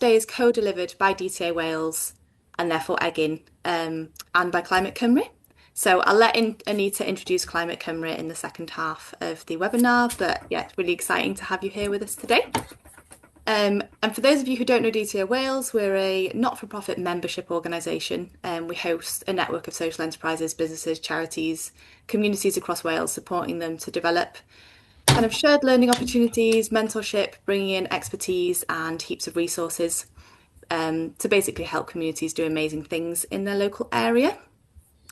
today is co-delivered by DTA Wales and therefore Egin and by Climate Cymru. So I'll let Anita introduce Climate Cymru in the second half of the webinar, but yeah, it's really exciting to have you here with us today. And for those of you who don't know DTA Wales, we're a not-for-profit membership organisation, and we host a network of social enterprises, businesses, charities, communities across Wales, supporting them to develop kind of shared learning opportunities, mentorship, bringing in expertise and heaps of resources to basically help communities do amazing things in their local area.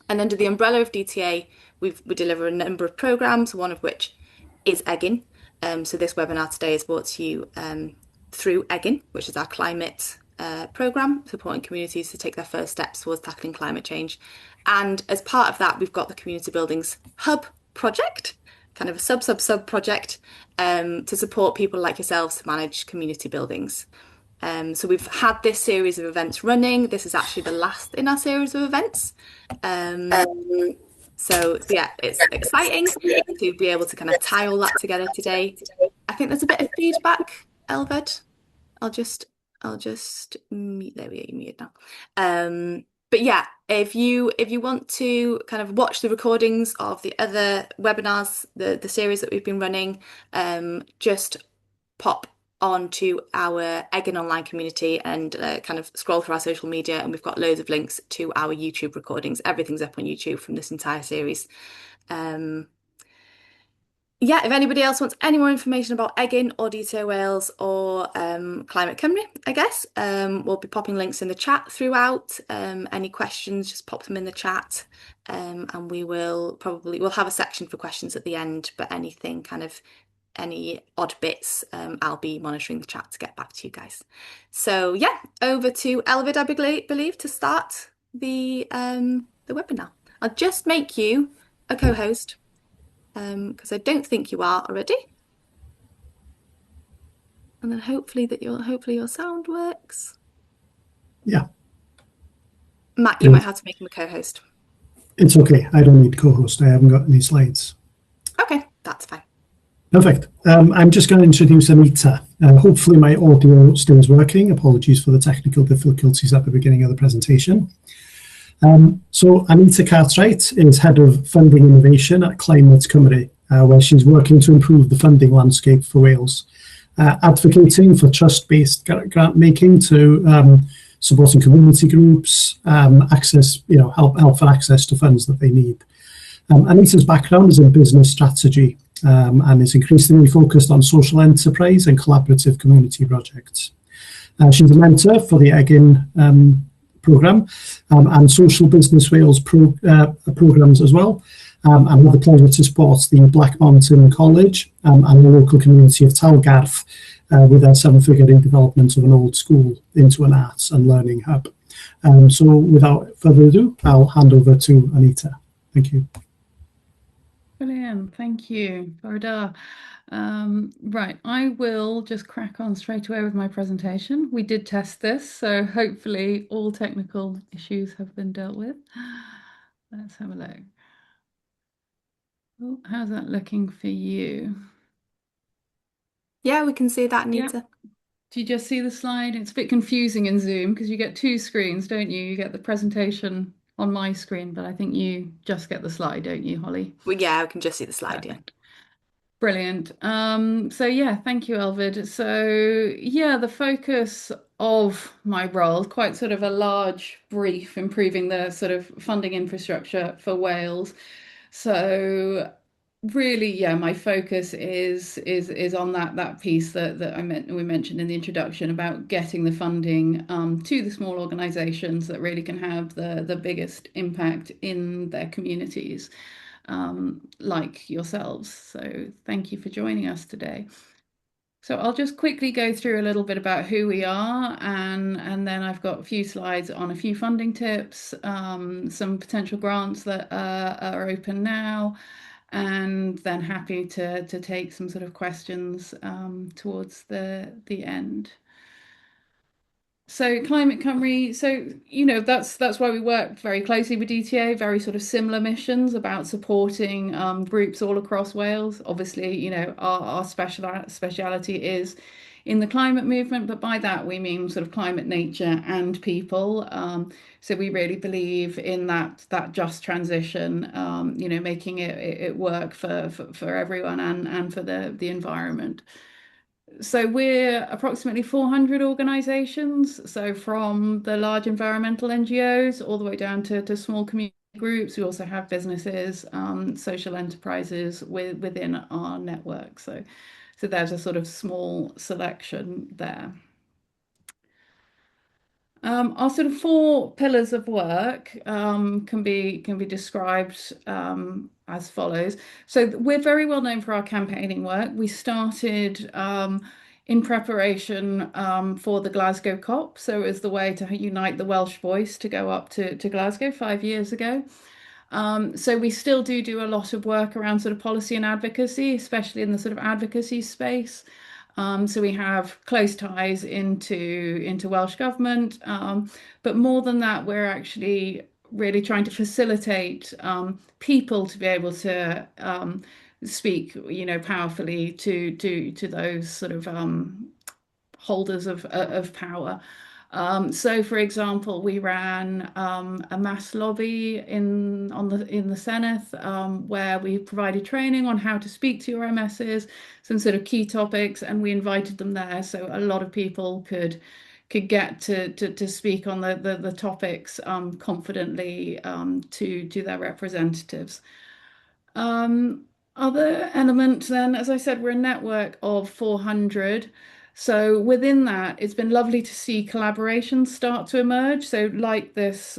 And under the umbrella of DTA, we deliver a number of programmes, one of which is Egin. So this webinar today is brought to you through Egin, which is our climate programme, supporting communities to take their first steps towards tackling climate change. And as part of that, we've got the Community Buildings Hub project, kind of a sub project to support people like yourselves to manage community buildings. So we've had this series of events running. This is actually the last in our series of events. So yeah, it's exciting to be able to kind of tie all that together today. I think there's a bit of feedback, Elved. I'll just mute. There we go, you muted now. But yeah, if you want to kind of watch the recordings of the other webinars, the series that we've been running, just pop onto our Egin online community and kind of scroll through our social media, and we've got loads of links to our YouTube recordings. Everything's up on YouTube from this entire series. Yeah, if anybody else wants any more information about Egin or DTA Wales or Climate Cymru, I guess, we'll be popping links in the chat throughout. Any questions, just pop them in the chat, and we'll have a section for questions at the end, but anything kind of any odd bits, I'll be monitoring the chat to get back to you guys. So yeah, over to Elvid, I believe, to start the webinar. I'll just make you a co-host because I don't think you are already. And then hopefully your sound works. Yeah. Matt, you might have to make him a co-host. It's okay. I don't need co-host. I haven't got any slides. Okay, that's fine. Perfect. I'm just going to introduce Anita. Hopefully my audio still is working. Apologies for the technical difficulties at the beginning of the presentation. So Anita Cartwright is Head of Funding Innovation at Climate Cymru, where she's working to improve the funding landscape for Wales, advocating for trust-based grant making to supporting community groups, help for access to funds that they need. Anita's background is in business strategy and is increasingly focused on social enterprise and collaborative community projects. She's a mentor for the Egin programme and Social Business Wales programmes as well, and had the pleasure to support the Black Mountain College and the local community of Talgarth with their seven-figure redevelopment of an old school into an arts and learning hub. So without further ado, I'll hand over to Anita. Thank you. Brilliant, thank you, Farida. Right, I will just crack on straight away with my presentation. We did test this, so hopefully all technical issues have been dealt with. Let's have a look. Oh, how's that looking for you? Yeah, we can see that, Anita. Yeah. Do you just see the slide? It's a bit confusing in Zoom because you get two screens, don't you? You get the presentation on my screen, but I think you just get the slide, don't you, Holly? Well, yeah, I can just see the slide, yeah. Brilliant. So yeah, thank you, Elvid. So yeah, the focus of my role, quite sort of a large brief, improving the sort of funding infrastructure for Wales. So really, yeah, my focus is on that piece that we mentioned in the introduction about getting the funding to the small organisations that really can have the biggest impact in their communities, like yourselves. So thank you for joining us today. So I'll just quickly go through a little bit about who we are, and then I've got a few slides on a few funding tips, some potential grants that are open now, and then happy to take some sort of questions towards the end. So Climate Cymru, so that's why we work very closely with DTA, very sort of similar missions about supporting groups all across Wales. Obviously, our speciality is in the climate movement, but by that we mean sort of climate, nature, and people. So we really believe in that just transition, making it work for everyone and for the environment. So we're approximately 400 organisations. So from the large environmental NGOs all the way down to small community groups. We also have businesses, social enterprises within our network. So there's a sort of small selection there. Our sort of four pillars of work can be described as follows. So we're very well known for our campaigning work. We started in preparation for the Glasgow COP, so as the way to unite the Welsh voice to go up to Glasgow 5 years ago. So we still do a lot of work around sort of policy and advocacy, especially in the sort of advocacy space. So we have close ties into Welsh government, but more than that, we're actually really trying to facilitate people to be able to speak, powerfully to those sort of holders of power. So, for example, we ran a mass lobby in the Senate where we provided training on how to speak to your MSs, some sort of key topics, and we invited them there, so a lot of people could get to speak on the topics confidently to their representatives. Other element then, as I said, we're a network of 400. So within that, it's been lovely to see collaborations start to emerge. So like this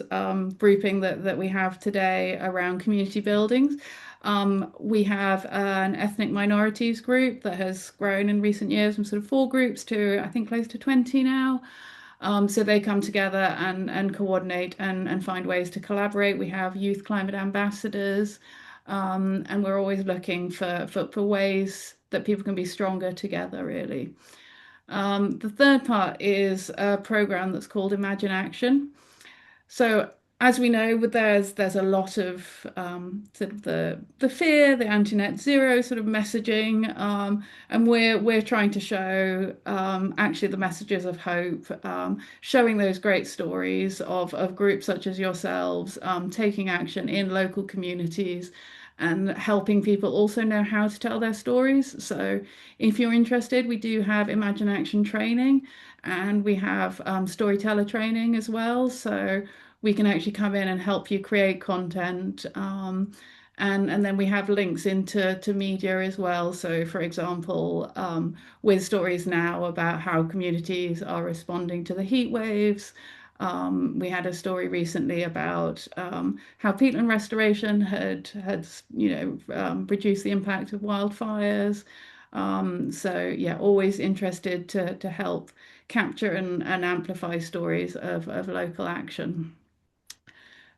grouping that we have today around community buildings, we have an ethnic minorities group that has grown in recent years from sort of 4 groups to I think close to 20 now. So they come together and coordinate and find ways to collaborate. We have youth climate ambassadors, and we're always looking for ways that people can be stronger together, really. The third part is a program that's called Imagine Action. So as we know, there's a lot of sort of the fear, the anti-net zero sort of messaging, and we're trying to show actually the messages of hope, showing those great stories of groups such as yourselves taking action in local communities and helping people also know how to tell their stories. So if you're interested, we do have Imagine Action training and we have storyteller training as well. So we can actually come in and help you create content. And then we have links into media as well. So, for example, with stories now about how communities are responding to the heat waves. We had a story recently about how peatland restoration had reduced the impact of wildfires. So yeah, always interested to help capture and amplify stories of local action.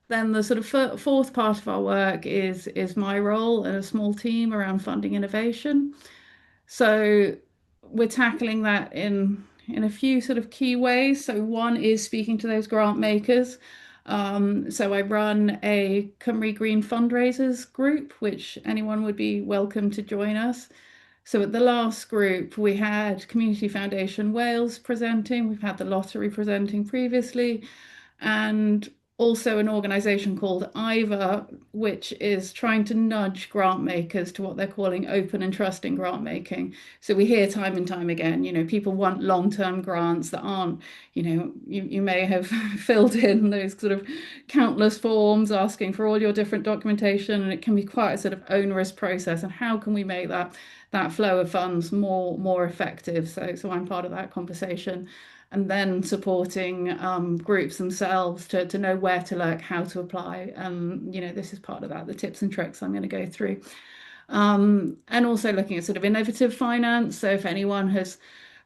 Then the sort of fourth part of our work is my role in a small team around funding innovation. So we're tackling that in a few sort of key ways. So one is speaking to those grant makers. So I run a Cymru Green fundraisers group, which anyone would be welcome to join us. So at the last group, we had Community Foundation Wales presenting. We've had the lottery presenting previously, and also an organisation called Iva, which is trying to nudge grant makers to what they're calling open and trusting grant making. So we hear time and time again, people want long-term grants that aren't, you may have filled in those sort of countless forms asking for all your different documentation, and it can be quite a sort of onerous process. And how can we make that flow of funds more effective? So I'm part of that conversation. And then supporting groups themselves to know where to look, how to apply. This is part of that, the tips and tricks I'm going to go through. And also looking at sort of innovative finance. So if anyone has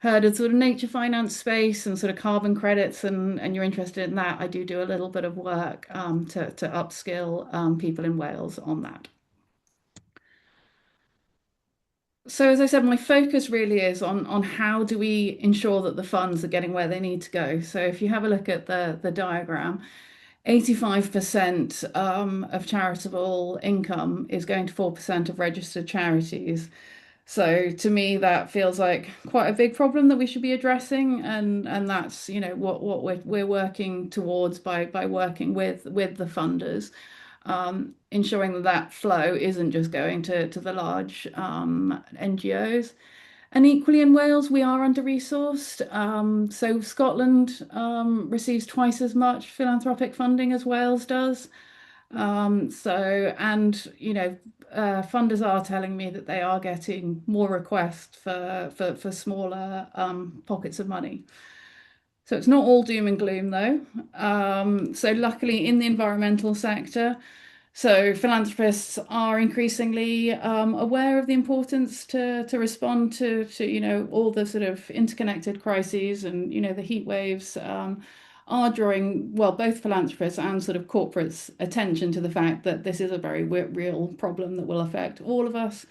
heard of sort of nature finance space and sort of carbon credits and you're interested in that, I do a little bit of work to upskill people in Wales on that. So as I said, my focus really is on how do we ensure that the funds are getting where they need to go. So if you have a look at the diagram, 85% of charitable income is going to 4% of registered charities. So to me, that feels like quite a big problem that we should be addressing, and that's, what we're working towards by working with the funders, ensuring that that flow isn't just going to the large NGOs. And equally in Wales, we are under-resourced. So Scotland receives twice as much philanthropic funding as Wales does. Funders are telling me that they are getting more requests for smaller pockets of money. So it's not all doom and gloom though. So luckily in the environmental sector, so philanthropists are increasingly aware of the importance to respond to all the sort of interconnected crises, and the heat waves are drawing, well, both philanthropists and sort of corporates' attention to the fact that this is a very real problem that will affect all of us.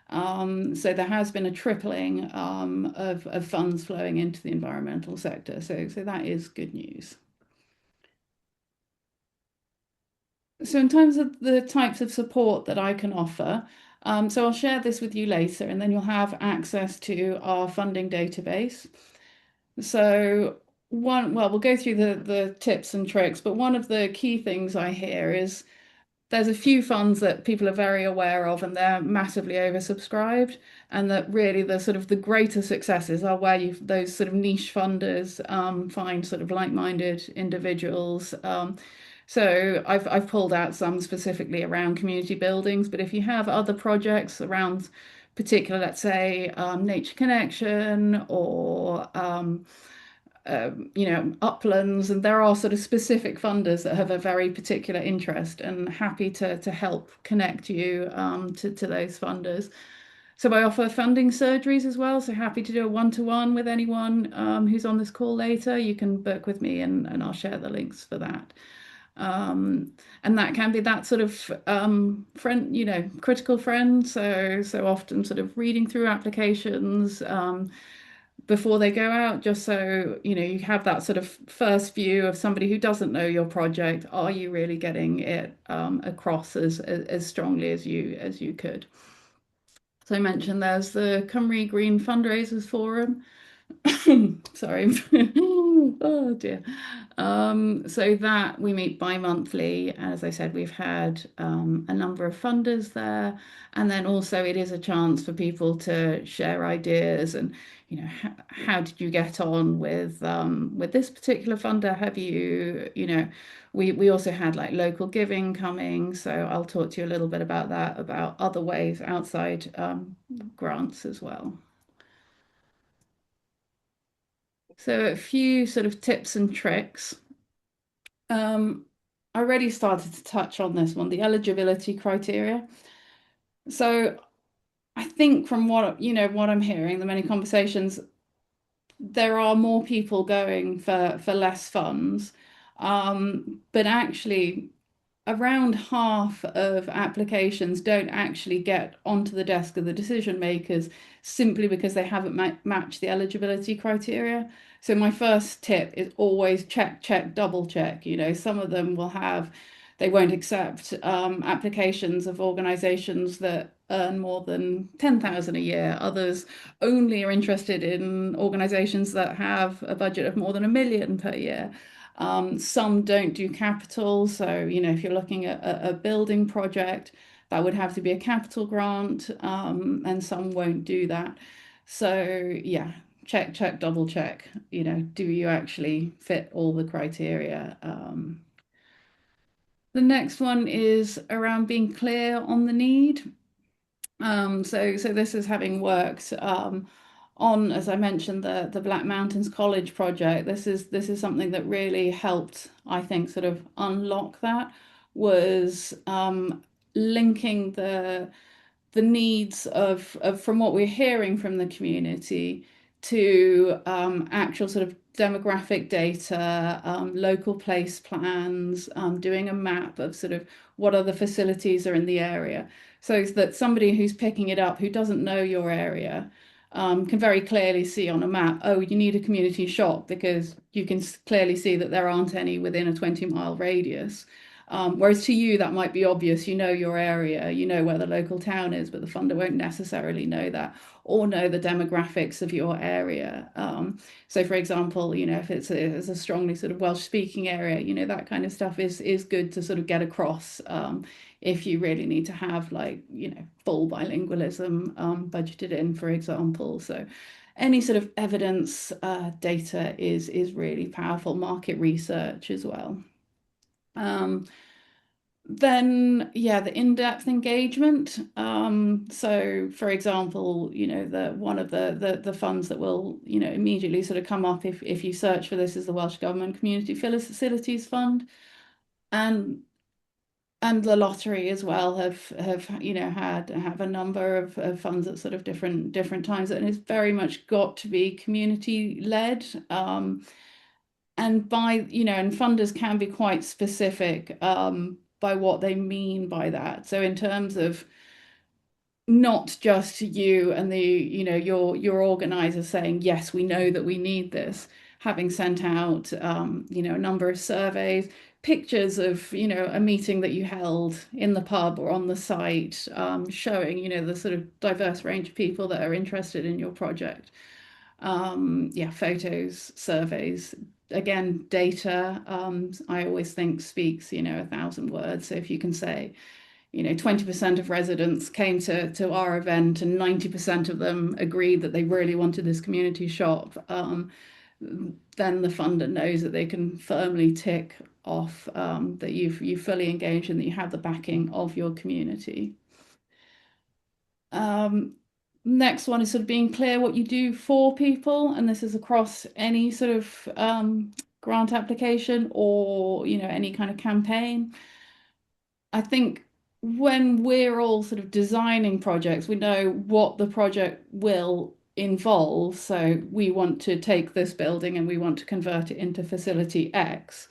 So there has been a tripling of funds flowing into the environmental sector. So that is good news. So in terms of the types of support that I can offer, so I'll share this with you later, and then you'll have access to our funding database. So we'll go through the tips and tricks, but one of the key things I hear is there's a few funds that people are very aware of and they're massively oversubscribed, and that really the sort of the greater successes are where those sort of niche funders find sort of like-minded individuals. So I've pulled out some specifically around community buildings, but if you have other projects around particular, let's say Nature Connection or uplands, and there are sort of specific funders that have a very particular interest, and happy to help connect you to those funders. So I offer funding surgeries as well. So happy to do a one-to-one with anyone who's on this call later. You can book with me, and I'll share the links for that. And that can be that sort of friend, critical friend. So often sort of reading through applications before they go out, just so you have that sort of first view of somebody who doesn't know your project. Are you really getting it across as strongly as you could? So I mentioned there's the Cymru Green Fundraisers Forum. Sorry. Oh dear. So that we meet bi-monthly. As I said, we've had a number of funders there, and then also it is a chance for people to share ideas and how did you get on with this particular funder? Have we also had like local giving coming, so I'll talk to you a little bit about that, about other ways outside grants as well. So a few sort of tips and tricks. I already started to touch on this one, the eligibility criteria. So I think from what I'm hearing, the many conversations, there are more people going for less funds. But actually around half of applications don't actually get onto the desk of the decision makers simply because they haven't matched the eligibility criteria. So my first tip is always check, double check. Some of them they won't accept applications of organizations that earn more than 10,000 a year. Others only are interested in organizations that have a budget of more than 1 million per year. Some don't do capital. So, if you're looking at a building project, that would have to be a capital grant, and some won't do that. So, yeah, check, double check, do you actually fit all the criteria? The next one is around being clear on the need. So this is having worked on, as I mentioned, the Black Mountains College project. This is something that really helped, I think, sort of unlock that, was linking the needs of from what we're hearing from the community to actual sort of demographic data, local place plans, doing a map of sort of what other facilities are in the area, so that somebody who's picking it up who doesn't know your area can very clearly see on a map, oh, you need a community shop because you can clearly see that there aren't any within a 20-mile radius. Whereas to you, that might be obvious. You know your area, you know where the local town is, but the funder won't necessarily know that or know the demographics of your area. So, for example, if it's a strongly sort of Welsh-speaking area, that kind of stuff is good to sort of get across if you really need to have full bilingualism budgeted in, for example. So any sort of evidence data is really powerful. Market research as well. Then, yeah, the in-depth engagement. So, for example, one of the funds that will, immediately sort of come up if you search for this is the Welsh Government Community Facilities Fund, and the lottery as well have have a number of funds at sort of different times, and it's very much got to be community led. And funders can be quite specific by what they mean by that. So in terms of not just you and your organizer saying, yes, we know that we need this, having sent out a number of surveys, pictures of a meeting that you held in the pub or on the site, showing the sort of diverse range of people that are interested in your project. Photos, surveys, again, data. I always think speaks 1,000 words. So if you can say 20% of residents came to our event and 90% of them agreed that they really wanted this community shop, then the funder knows that they can firmly tick off that you've fully engaged and that you have the backing of your community. Next one is sort of being clear what you do for people, and this is across any sort of grant application or any kind of campaign. I think when we're all sort of designing projects, we know what the project will involve. So we want to take this building and we want to convert it into facility X.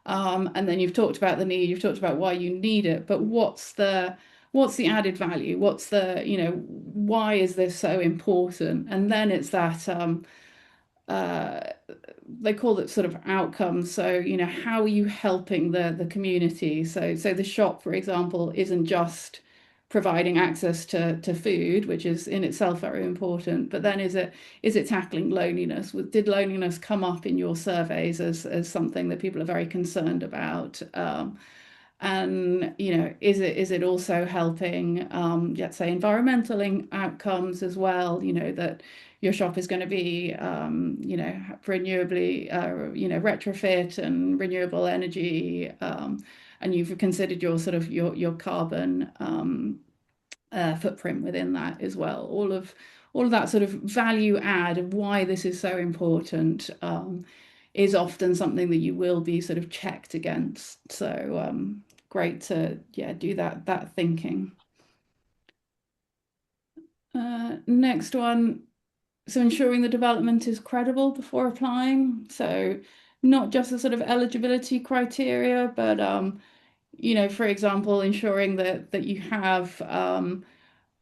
And then you've talked about the need, you've talked about why you need it, but what's the added value? What's why is this so important? And then it's that they call it sort of outcomes. So, how are you helping the community? So the shop, for example, isn't just providing access to food, which is in itself very important, but then is it tackling loneliness? Did loneliness come up in your surveys as something that people are very concerned about? And is it also helping let's say environmental outcomes as well, that your shop is going to be renewably retrofit and renewable energy, and you've considered your sort of your carbon footprint within that as well. All of that sort of value add of why this is so important is often something that you will be sort of checked against. So great to do that thinking. Next one, so ensuring the development is credible before applying. So not just the sort of eligibility criteria, but for example, ensuring that you have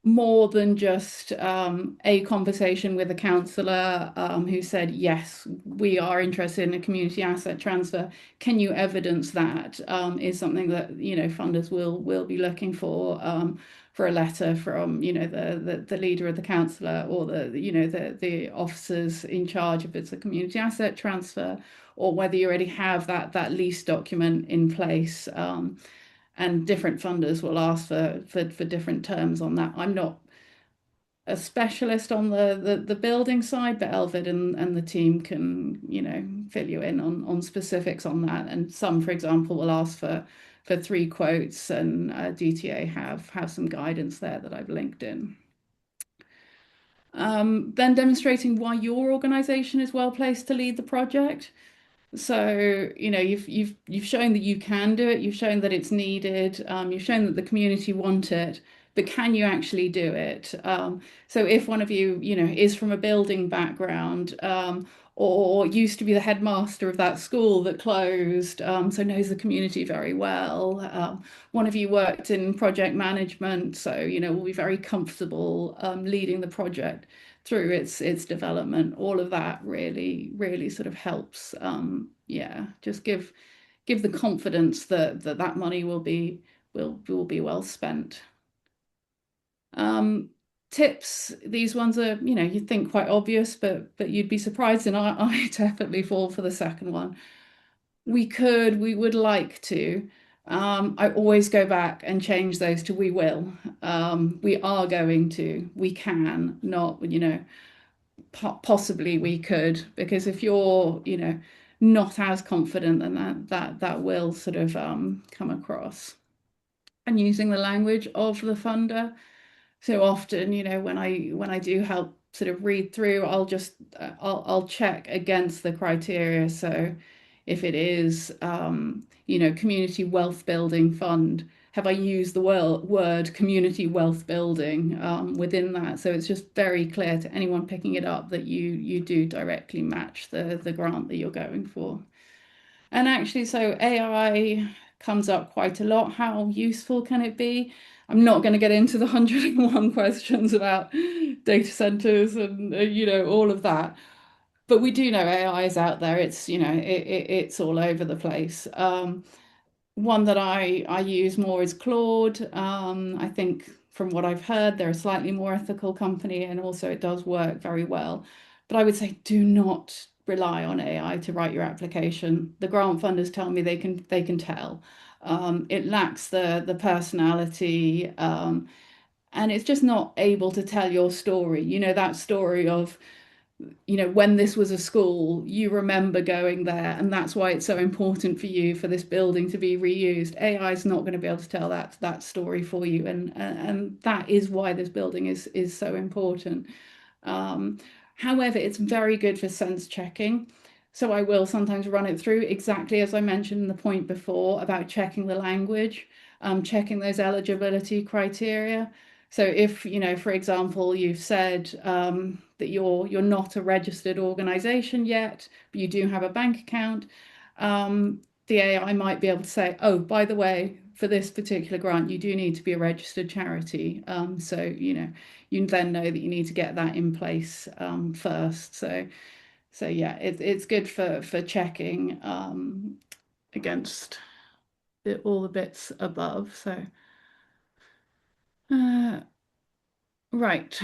more than just a conversation with a councillor who said, yes, we are interested in a community asset transfer. Can you evidence that? Is something that funders will be looking for a letter from the leader of the councillor or the officers in charge if it's a community asset transfer, or whether you already have that lease document in place. And different funders will ask for different terms on that. I'm not a specialist on the building side, but Elvid and the team can fill you in on specifics on that. And some, for example, will ask for 3 quotes, and DTA have some guidance there that I've linked in. Then demonstrating why your organisation is well placed to lead the project. So, you've shown that you can do it, you've shown that it's needed, you've shown that the community want it, but can you actually do it? So if one of you, is from a building background, or used to be the headmaster of that school that closed, so knows the community very well, one of you worked in project management, so, will be very comfortable leading the project through its development. All of that really sort of helps just give give the confidence that that money will be well spent. Tips, these ones are, you'd think quite obvious, but you'd be surprised, and I definitely fall for the second one. We would like to. I always go back and change those to we will. We are going to, we can, not, possibly we could, because if you're, not as confident, then that will sort of come across. And using the language of the funder. So often, when I do help sort of read through, I'll check against the criteria. So if it is community wealth building fund, have I used the word community wealth building within that? So it's just very clear to anyone picking it up that you do directly match the grant that you're going for. And actually, so AI comes up quite a lot. How useful can it be? I'm not going to get into the 101 questions about data centers and all of that. But we do know AI is out there. It's it's all over the place. One that I use more is Claude. I think from what I've heard, they're a slightly more ethical company, and also it does work very well. But I would say do not rely on AI to write your application. The grant funders tell me they can tell. It lacks the personality, and it's just not able to tell your story. That story of when this was a school, you remember going there, and that's why it's so important for you for this building to be reused. AI is not going to be able to tell that story for you, and that is why this building is so important. However, it's very good for sense checking. So I will sometimes run it through exactly as I mentioned in the point before about checking the language, checking those eligibility criteria. So if, for example, you've said that you're not a registered organization yet, but you do have a bank account, the AI might be able to say, oh, by the way, for this particular grant, you do need to be a registered charity. So, you then know that you need to get that in place first. So yeah, it's good for checking against all the bits above. So right.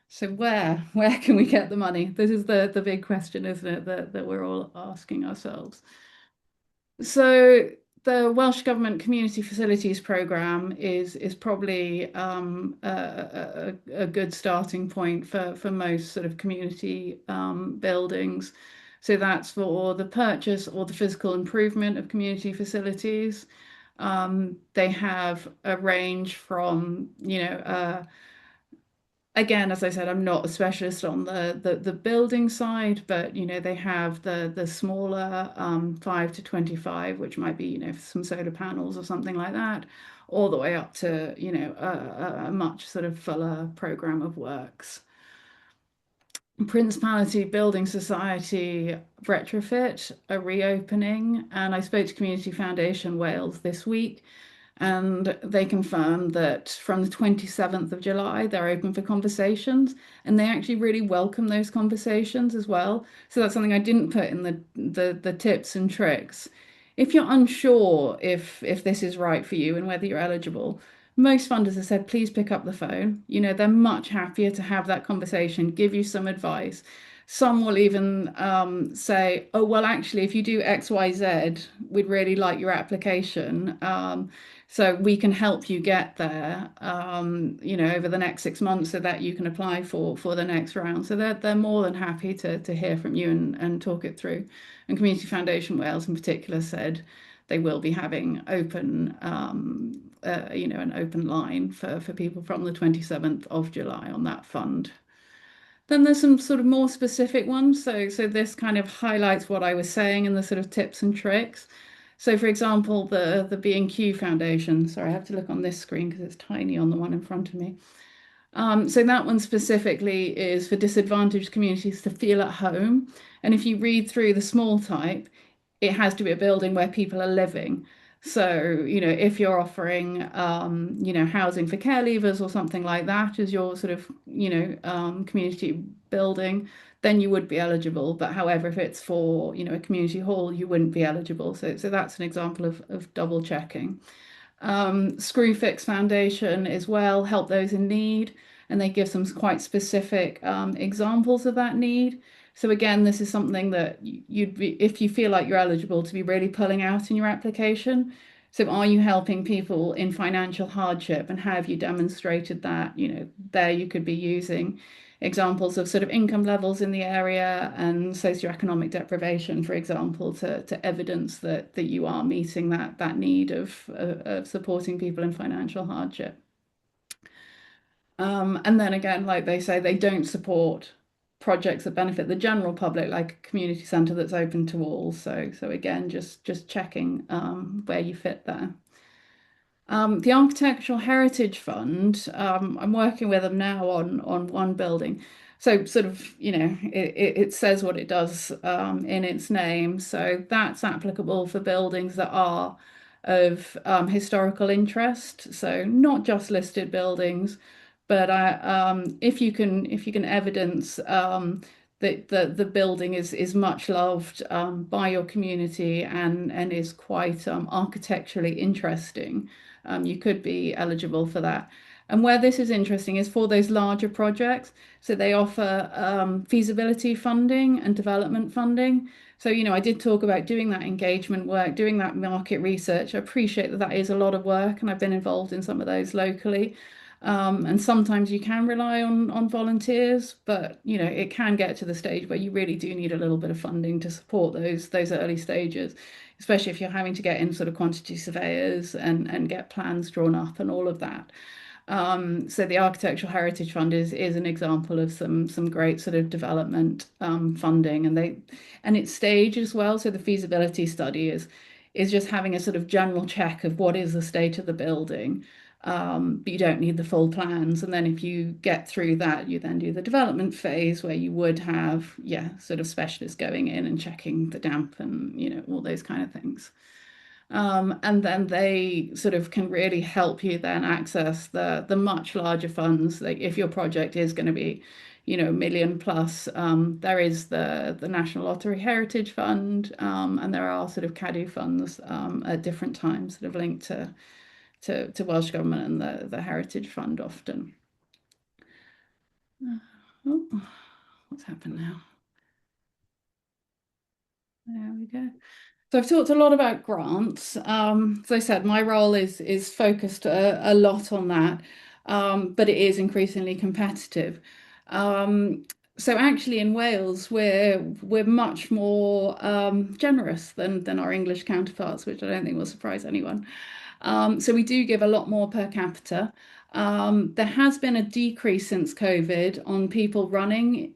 So where can we get the money? This is the big question, isn't it, that we're all asking ourselves. So the Welsh Government Community Facilities Programme is probably a good starting point for most sort of community buildings. So that's for the purchase or the physical improvement of community facilities. They have a range from, again, as I said, I'm not a specialist on the building side, but they have the smaller 5 to 25, which might be some solar panels or something like that, all the way up to a much sort of fuller program of works. Principality Building Society retrofit are reopening, and I spoke to Community Foundation Wales this week, and they confirmed that from the 27th of July, they're open for conversations, and they actually really welcome those conversations as well. So that's something I didn't put in the tips and tricks. If you're unsure if this is right for you and whether you're eligible, most funders have said, please pick up the phone. They're much happier to have that conversation, give you some advice. Some will even say, oh, well, actually, if you do X, Y, Z, we'd really like your application. So we can help you get there, over the next 6 months so that you can apply for the next round. So they're more than happy to hear from you and talk it through. And Community Foundation Wales in particular said they will be having open, an open line for people from the 27th of July on that fund. Then there's some sort of more specific ones. So this kind of highlights what I was saying in the sort of tips and tricks. So for example, the B&Q Foundation, sorry, I have to look on this screen because it's tiny on the one in front of me. So that one specifically is for disadvantaged communities to feel at home. And if you read through the small type, it has to be a building where people are living. So, if you're offering, housing for care leavers or something like that as your sort of, community building, then you would be eligible. But however, if it's for, a community hall, you wouldn't be eligible. So that's an example of double checking. Screwfix Foundation as well help those in need, and they give some quite specific examples of that need. So again, this is something that you'd be, if you feel like you're eligible, to be really pulling out in your application. So are you helping people in financial hardship, and how have you demonstrated that? There you could be using examples of sort of income levels in the area and socioeconomic deprivation, for example, to evidence that you are meeting that need of supporting people in financial hardship. And then again, like they say, they don't support projects that benefit the general public, like a community centre that's open to all. So again, just checking where you fit there. The Architectural Heritage Fund, I'm working with them now on one building. So sort of, it says what it does in its name. So that's applicable for buildings that are of historical interest. So not just listed buildings, but if you can evidence that the building is much loved by your community and is quite architecturally interesting, you could be eligible for that. And where this is interesting is for those larger projects. So they offer feasibility funding and development funding. So, I did talk about doing that engagement work, doing that market research. I appreciate that that is a lot of work, and I've been involved in some of those locally. And sometimes you can rely on volunteers, but it can get to the stage where you really do need a little bit of funding to support those early stages, especially if you're having to get in sort of quantity surveyors and get plans drawn up and all of that. So the Architectural Heritage Fund is an example of some great sort of development funding, and it's staged as well. So the feasibility study is just having a sort of general check of what is the state of the building. But you don't need the full plans. And then if you get through that, you then do the development phase where you would have, sort of specialists going in and checking the damp and, all those kind of things. And then they sort of can really help you then access the much larger funds. Like if your project is going to be, a million plus, there is the National Lottery Heritage Fund, and there are sort of Cadi funds at different times that have linked to Welsh Government and the Heritage Fund often. Oh, what's happened now? There we go. So I've talked a lot about grants. As I said, my role is focused a lot on that, but it is increasingly competitive. So actually in Wales, we're much more generous than our English counterparts, which I don't think will surprise anyone. So we do give a lot more per capita. There has been a decrease since COVID on people running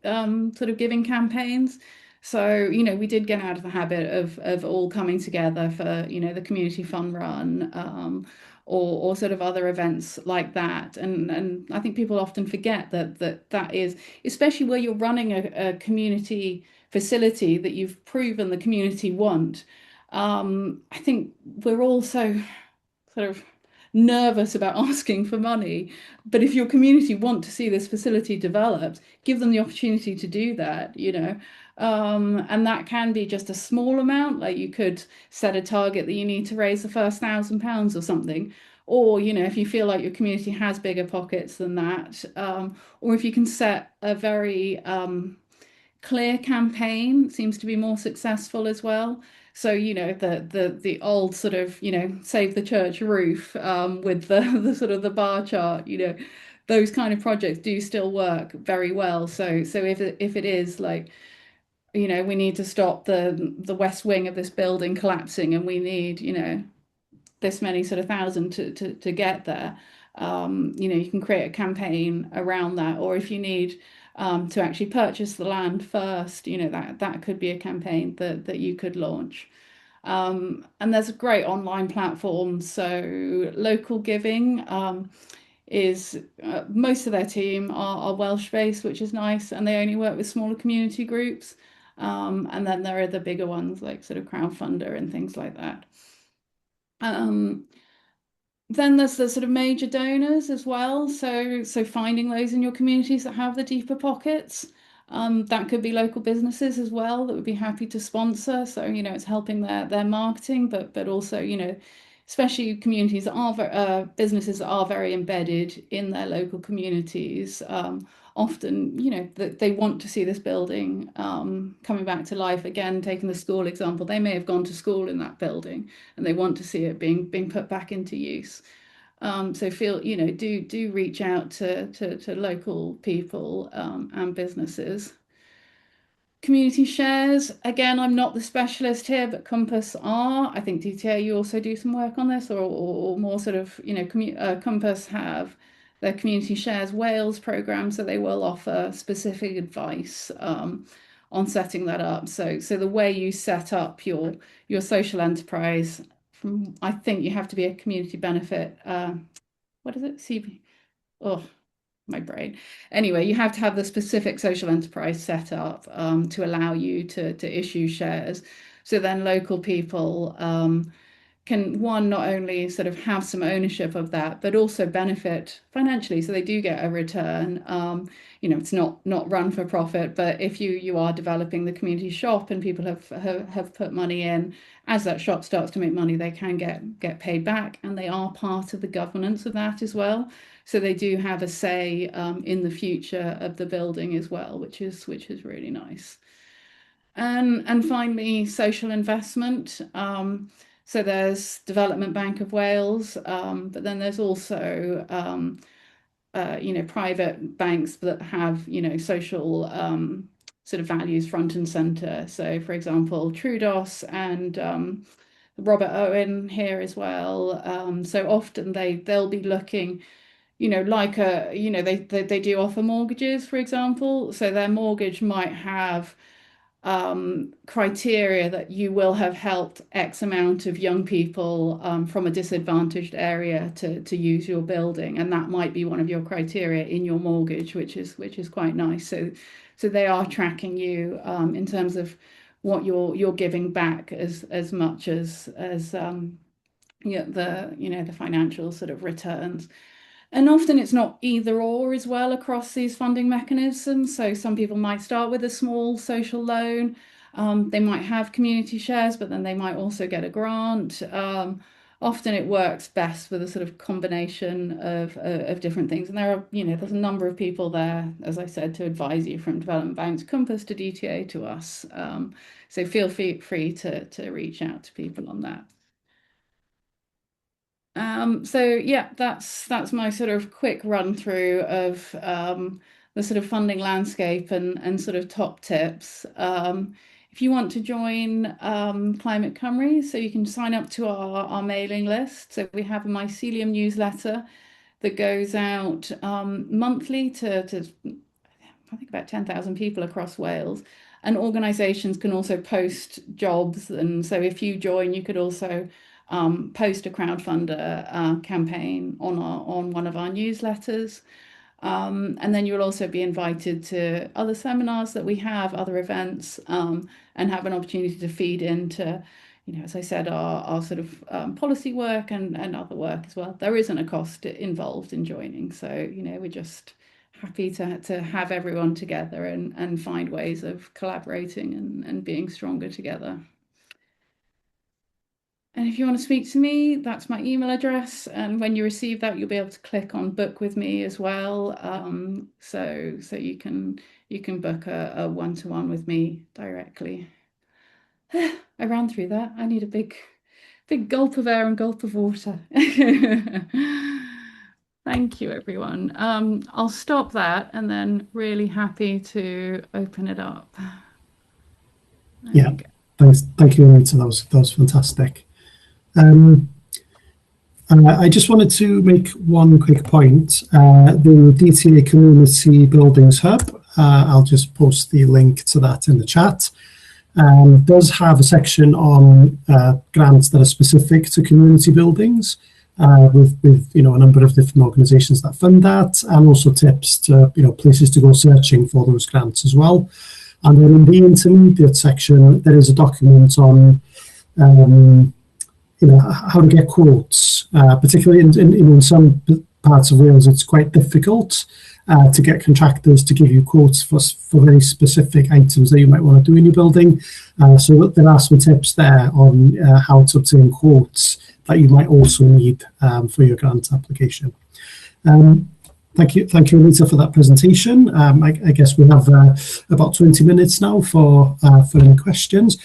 sort of giving campaigns. So, we did get out of the habit of all coming together for, the community fun run, or sort of other events like that. And I think people often forget that is, especially where you're running a community facility that you've proven the community want. I think we're also sort of nervous about asking for money. But if your community want to see this facility developed, give them the opportunity to do that. And that can be just a small amount, like you could set a target that you need to raise the first £1,000 or something. Or, if you feel like your community has bigger pockets than that, or if you can set a very clear campaign, seems to be more successful as well. So, the old sort of, save the church roof with the sort of the bar chart, those kind of projects do still work very well. So if it is like, we need to stop the west wing of this building collapsing and we need, this many sort of thousand to get there. You can create a campaign around that, or if you need to actually purchase the land first, that could be a campaign that you could launch. And there's a great online platform. So Local Giving is most of their team are Welsh based, which is nice, and they only work with smaller community groups. And then there are the bigger ones like sort of crowdfunder and things like that. Then there's the sort of major donors as well. So finding those in your communities that have the deeper pockets. That could be local businesses as well that would be happy to sponsor. So, it's helping their marketing, but also, especially communities that are businesses that are very embedded in their local communities. Often, they want to see this building coming back to life again. Taking the school example, they may have gone to school in that building, and they want to see it being put back into use. So do reach out to local people and businesses. Community shares, again, I'm not the specialist here, but Compass are. I think DTA, you also do some work on this, or more sort of, Compass have their Community Shares Wales program, so they will offer specific advice on setting that up. So the way you set up your social enterprise, I think you have to be a community benefit. What is it? CB? Oh, my brain. Anyway, you have to have the specific social enterprise set up to allow you to issue shares. So then local people can, one, not only sort of have some ownership of that, but also benefit financially. So they do get a return. It's not run for profit, but if you are developing the community shop and people have put money in, as that shop starts to make money, they can get paid back, and they are part of the governance of that as well. So they do have a say in the future of the building as well, which is really nice. And finally, social investment. So there's Development Bank of Wales, but then there's also private banks that have social sort of values front and center. So for example, Troodos and Robert Owen here as well. So often they'll be looking, they do offer mortgages, for example. So their mortgage might have criteria that you will have helped X amount of young people from a disadvantaged area to use your building, and that might be one of your criteria in your mortgage, which is quite nice. So they are tracking you in terms of what you're giving back as much as the financial sort of returns. And often it's not either or as well across these funding mechanisms. So some people might start with a small social loan. They might have community shares, but then they might also get a grant. Often it works best with a sort of combination of different things. And there's a number of people there, as I said, to advise you, from Development Banks, Compass to DTA to us. So feel free to reach out to people on that. So yeah, that's my sort of quick run through of the sort of funding landscape and sort of top tips. If you want to join Climate Cymru, so you can sign up to our mailing list. So we have a mycelium newsletter that goes out monthly to I think about 10,000 people across Wales. And organisations can also post jobs. And so if you join, you could also post a crowdfunder campaign on one of our newsletters. And then you'll also be invited to other seminars that we have, other events, and have an opportunity to feed into, as I said, our sort of policy work and other work as well. There isn't a cost involved in joining. So, we're just happy to have everyone together and find ways of collaborating and being stronger together. And if you want to speak to me, that's my email address. And when you receive that, you'll be able to click on book with me as well. So you can book a one-to-one with me directly. I ran through that. I need a big gulp of air and gulp of water. Thank you, everyone. I'll stop that, and then really happy to open it up. Yeah, thanks. Thank you, Anita. That was fantastic. I just wanted to make one quick point. The DTA Community Buildings Hub, I'll just post the link to that in the chat, does have a section on grants that are specific to community buildings, with a number of different organisations that fund that, and also tips to places to go searching for those grants as well. And then in the intermediate section, there is a document on how to get quotes, particularly in some parts of Wales, it's quite difficult to get contractors to give you quotes for very specific items that you might want to do in your building. So there are some tips there on how to obtain quotes that you might also need for your grant application. Thank you, Anita, for that presentation. I guess we have about 20 minutes now for any questions.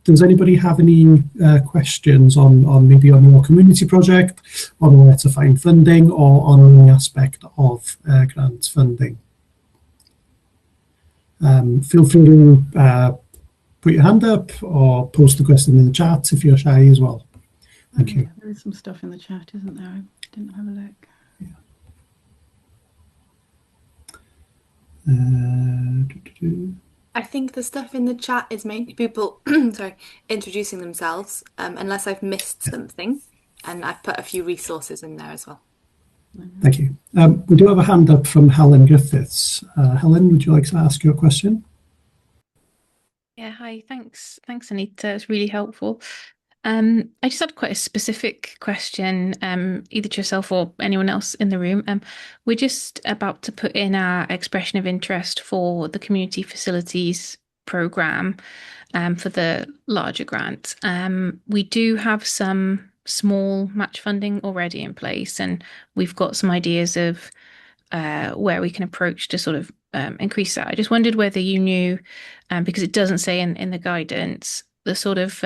Does anybody have any questions on maybe on your community project, on where to find funding, or on any aspect of grant funding? Feel free to put your hand up or post the question in the chat if you're shy as well. Thank you. There is some stuff in the chat, isn't there? I didn't have a look. I think the stuff in the chat is mainly people, sorry, introducing themselves, unless I've missed something, and I've put a few resources in there as well. Thank you. We do have a hand up from Helen Griffiths. Helen, would you like to ask your question? Yeah, hi, thanks, Anita. It's really helpful. I just had quite a specific question, either to yourself or anyone else in the room. We're just about to put in our expression of interest for the community facilities programme for the larger grant. We do have some small match funding already in place, and we've got some ideas of where we can approach to sort of increase that. I just wondered whether you knew, because it doesn't say in the guidance, the sort of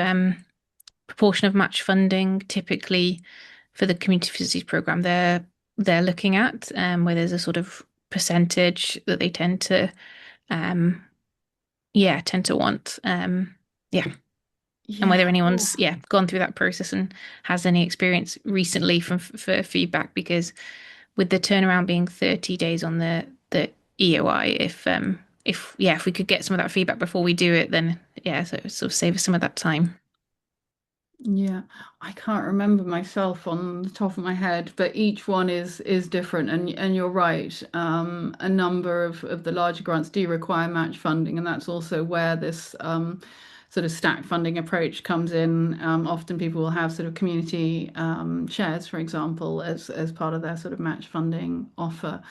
proportion of match funding typically for the community facilities programme they're looking at, where there's a sort of percentage that they tend to want. And whether anyone's gone through that process and has any experience recently for feedback, because with the turnaround being 30 days on the EOI, if we could get some of that feedback before we do it, then so it sort of save us some of that time. Yeah, I can't remember myself on the top of my head, but each one is different, and you're right. A number of the larger grants do require match funding, and that's also where this sort of stack funding approach comes in. Often people will have sort of community shares, for example, as part of their sort of match funding offer.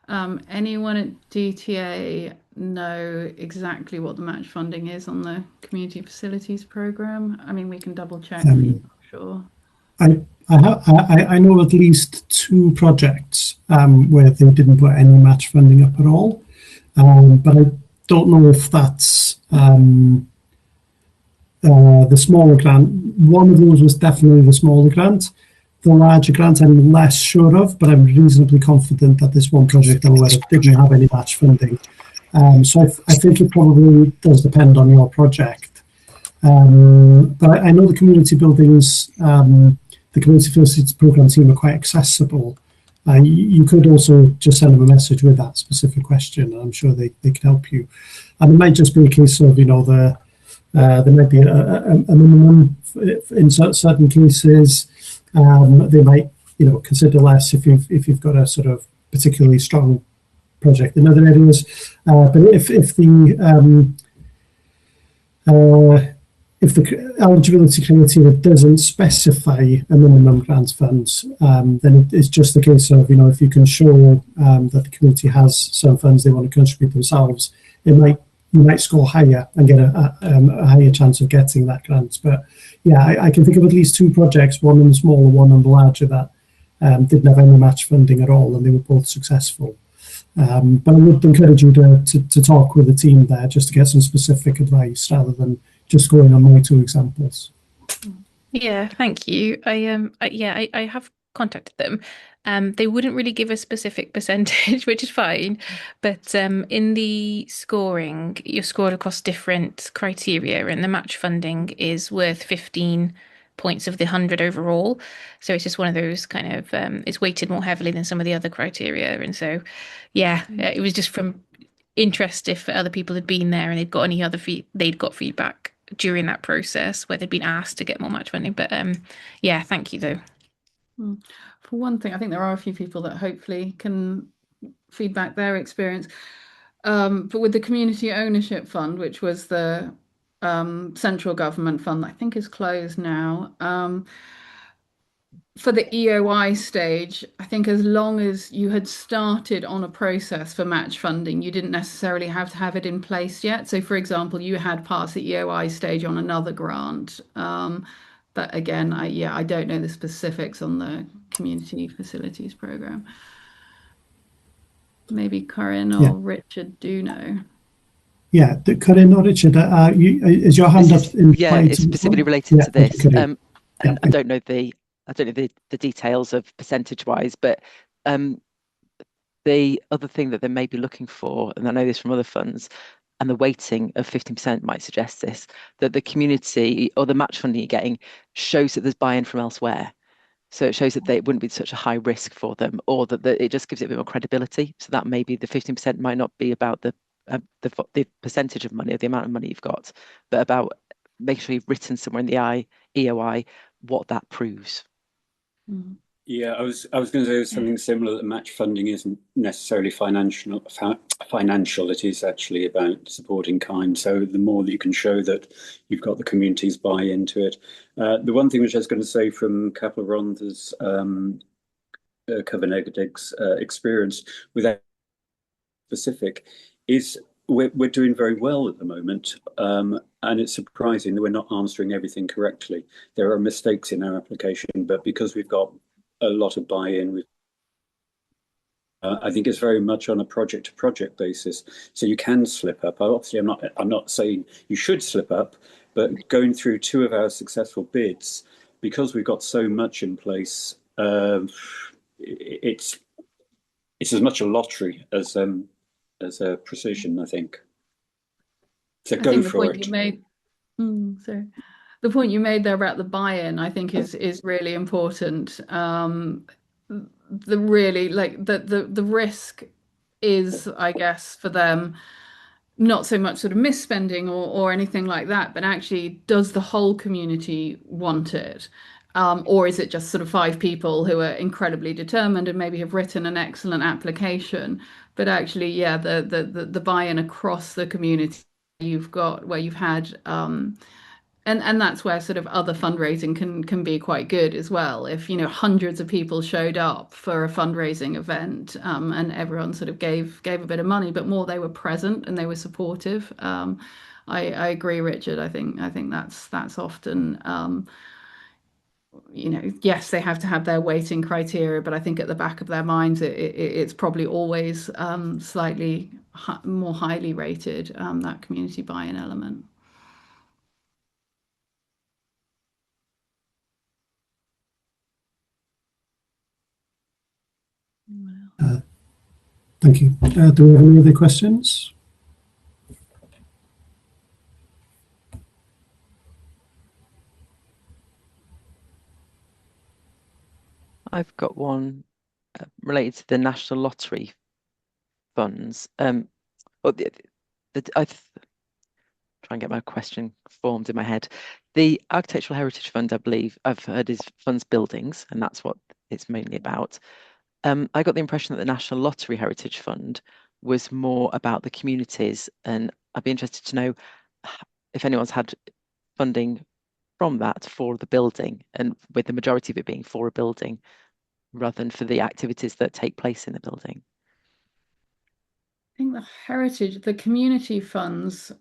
Anyone at DTA know exactly what the match funding is on the community facilities programme? I mean, we can double check for you, I'm sure. I know at least 2 projects where they didn't put any match funding up at all, but I don't know if that's the smaller grant. One of those was definitely the smaller grant. The larger grant I'm less sure of, but I'm reasonably confident that this one project I'm aware of didn't have any match funding. So I think it probably does depend on your project. But I know the community buildings, the community facilities programme team are quite accessible. You could also just send them a message with that specific question, and I'm sure they can help you. And it might just be a case of, there might be a minimum in certain cases. They might, consider less if you've got a sort of particularly strong project in other areas. But if the eligibility criteria doesn't specify a minimum grant fund, then it's just a case of, if you can show that the community has some funds they want to contribute themselves, you might score higher and get a higher chance of getting that grant. But I can think of at least 2 projects, one on the smaller, one on the larger, that didn't have any match funding at all, and they were both successful. But I would encourage you to talk with the team there just to get some specific advice rather than just going on my 2 examples. Yeah, thank you. I have contacted them. They wouldn't really give a specific percentage, which is fine. But in the scoring, you're scored across different criteria, and the match funding is worth 15 points of the 100 overall. So it's just one of those kind of, it's weighted more heavily than some of the other criteria. And so, it was just from interest if other people had been there and they'd got any other they'd got feedback during that process where they'd been asked to get more match funding. But thank you though. For one thing, I think there are a few people that hopefully can feedback their experience. But with the community ownership fund, which was the central government fund that I think is closed now. For the EOI stage, I think as long as you had started on a process for match funding, you didn't necessarily have to have it in place yet. So, for example, you had passed the EOI stage on another grant. But again, I don't know the specifics on the community facilities program. Maybe Corinne Yeah. or Richard do know. Yeah, Corinne or Richard, is your hand up? Yeah, it's specifically related to this. Okay, and I don't know the details of percentage wise, but the other thing that they may be looking for, and I know this from other funds, and the weighting of 15% might suggest this, that the community or the match funding you're getting shows that there's buy-in from elsewhere. So it shows that it wouldn't be such a high risk for them, or that it just gives it a bit more credibility. So that maybe the 15% might not be about the percentage of money or the amount of money you've got, but about making sure you've written somewhere in the EOI what that proves. Mm. Yeah, I was going to say something similar, that match funding isn't necessarily financial. It is actually about supporting kind. So the more that you can show that you've got the community's buy into it. The one thing which I was going to say from Capel Rhondda's Cymunedol's experience with that specific is we're doing very well at the moment, and it's surprising that we're not answering everything correctly. There are mistakes in our application, but because we've got a lot of buy-in, I think it's very much on a project-to-project basis. So you can slip up. Obviously, I'm not saying you should slip up, but going through 2 of our successful bids, because we've got so much in place, it's as much a lottery as a precision, I think. So go for it. Sorry. The point you made there about the buy-in, I think, is really important. The really the risk is, I guess, for them, not so much sort of misspending or anything like that, but actually, does the whole community want it? Or is it just sort of 5 people who are incredibly determined and maybe have written an excellent application, but actually, yeah, the buy-in across the community you've got, where you've had and that's where sort of other fundraising can be quite good as well. If hundreds of people showed up for a fundraising event, and everyone sort of gave a bit of money, but more they were present and they were supportive. I agree, Richard. I think that's often yes, they have to have their weighting criteria, but I think at the back of their minds it's probably always slightly more highly rated, that community buy-in element. Thank you. Do we have any other questions? I've got one related to the National Lottery funds. I try and get my question formed in my head. The Architectural Heritage Fund, I believe, I've heard is funds buildings, and that's what it's mainly about. I got the impression that the National Lottery Heritage Fund was more about the communities, and I'd be interested to know if anyone's had funding from that for the building, and with the majority of it being for a building rather than for the activities that take place in the building. I think the community funds,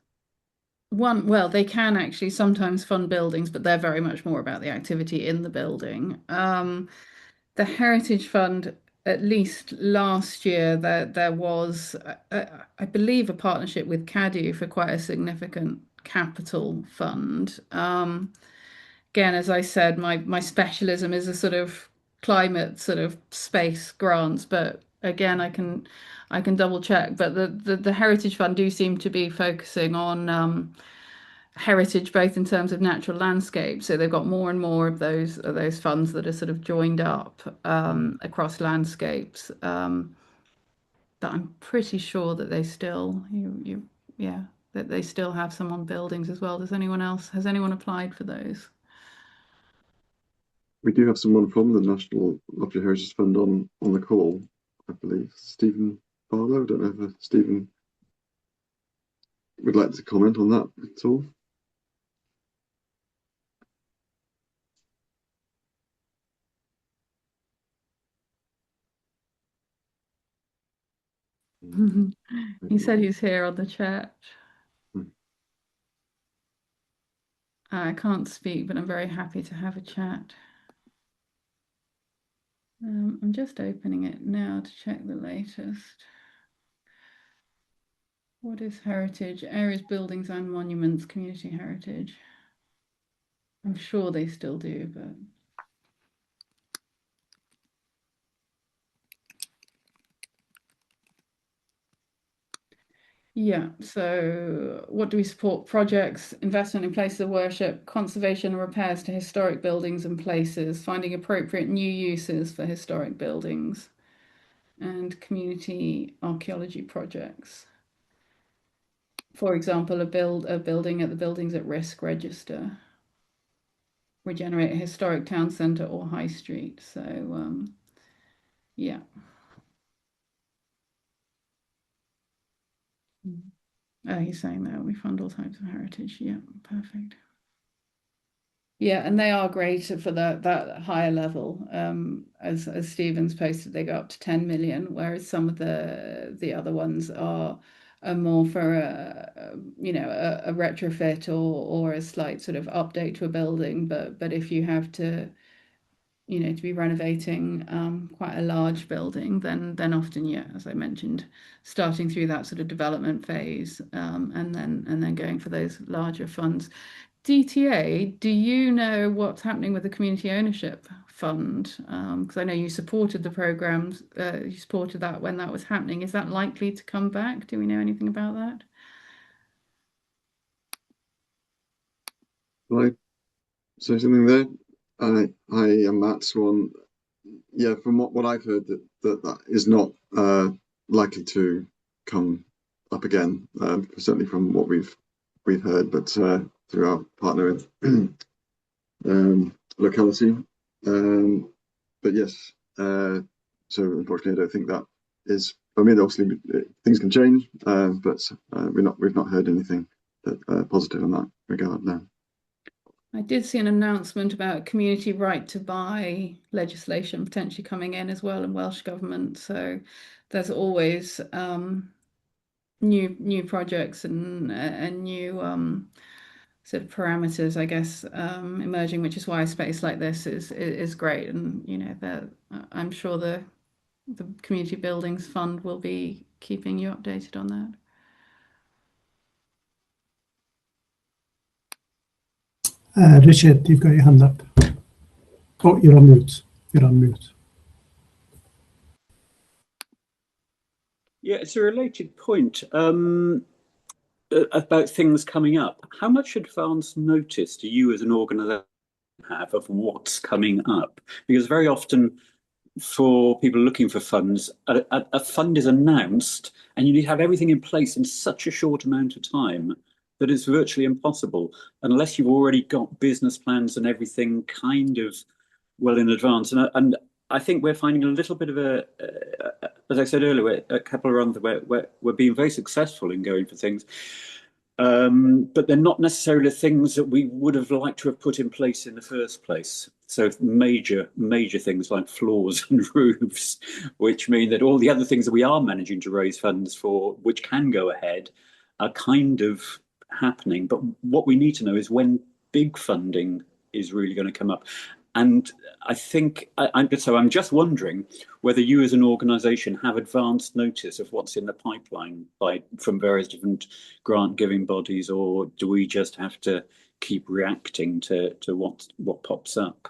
well, they can actually sometimes fund buildings, but they're very much more about the activity in the building. The Heritage Fund, at least last year, there was, I believe, a partnership with Codi for quite a significant capital fund. Again, as I said, my specialism is a sort of climate sort of space grants, but again, I can double check. But the Heritage Fund do seem to be focusing on heritage, both in terms of natural landscape. So they've got more and more of those funds that are sort of joined up across landscapes. But I'm pretty sure that they still that they still have some on buildings as well. Has anyone applied for those? We do have someone from the National Lottery Heritage Fund on the call, I believe. Stephen Barlow. I don't know if Stephen would like to comment on that at all. He said he's here on the chat. I can't speak, but I'm very happy to have a chat. I'm just opening it now to check the latest. What is heritage? Areas, buildings and monuments, community heritage. I'm sure they still do, but... Yeah, so what do we support? Projects, investment in places of worship, conservation and repairs to historic buildings and places, finding appropriate new uses for historic buildings, and community archaeology projects. For example, a building at the Buildings at Risk register. Regenerate a historic town centre or high street. So, yeah. Oh, he's saying that we fund all types of heritage. Yeah, perfect. Yeah, and they are great for that higher level. As Stephen's posted, they go up to 10 million, whereas some of the other ones are more for a retrofit or a slight sort of update to a building. But if you have to to be renovating quite a large building, then often, yeah, as I mentioned, starting through that sort of development phase, and then going for those larger funds. DTA, do you know what's happening with the community ownership fund? Because I know you supported the programs, you supported that when that was happening. Is that likely to come back? Do we know anything about that? Can I say something there? I am Matt Swan. Yeah, from what I've heard, that is not likely to come up again. Certainly from what we've heard, but through our partner with locality. But yes, so unfortunately, I don't think that is. I mean, obviously things can change, but we've not heard anything positive in that regard now. I did see an announcement about community right to buy legislation potentially coming in as well in Welsh Government. So there's always new projects and new sort of parameters, I guess, emerging, which is why a space like this is great. And I'm sure the Community Buildings Fund will be keeping you updated on that. Richard, you've got your hand up. Oh, you're on mute. You're on mute. Yeah, it's a related point about things coming up. How much advance notice do you as an organisation have of what's coming up? Because very often for people looking for funds, a fund is announced and you need to have everything in place in such a short amount of time that it's virtually impossible unless you've already got business plans and everything kind of well in advance. And I think we're finding a little bit of as I said earlier, a couple of runs where we're being very successful in going for things. But they're not necessarily things that we would have liked to have put in place in the first place. So major things like floors and roofs, which mean that all the other things that we are managing to raise funds for, which can go ahead, are kind of happening. But what we need to know is when big funding is really going to come up. And I think, I'm just wondering whether you as an organisation have advanced notice of what's in the pipeline from various different grant giving bodies, or do we just have to keep reacting to what pops up?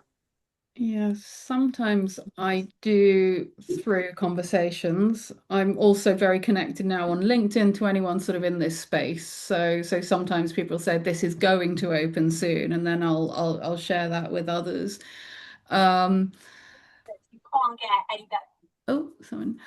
Yeah, sometimes I do through conversations. I'm also very connected now on LinkedIn to anyone sort of in this space. So sometimes people say this is going to open soon, and then I'll share that with others. You can't get any better. Oh, someone.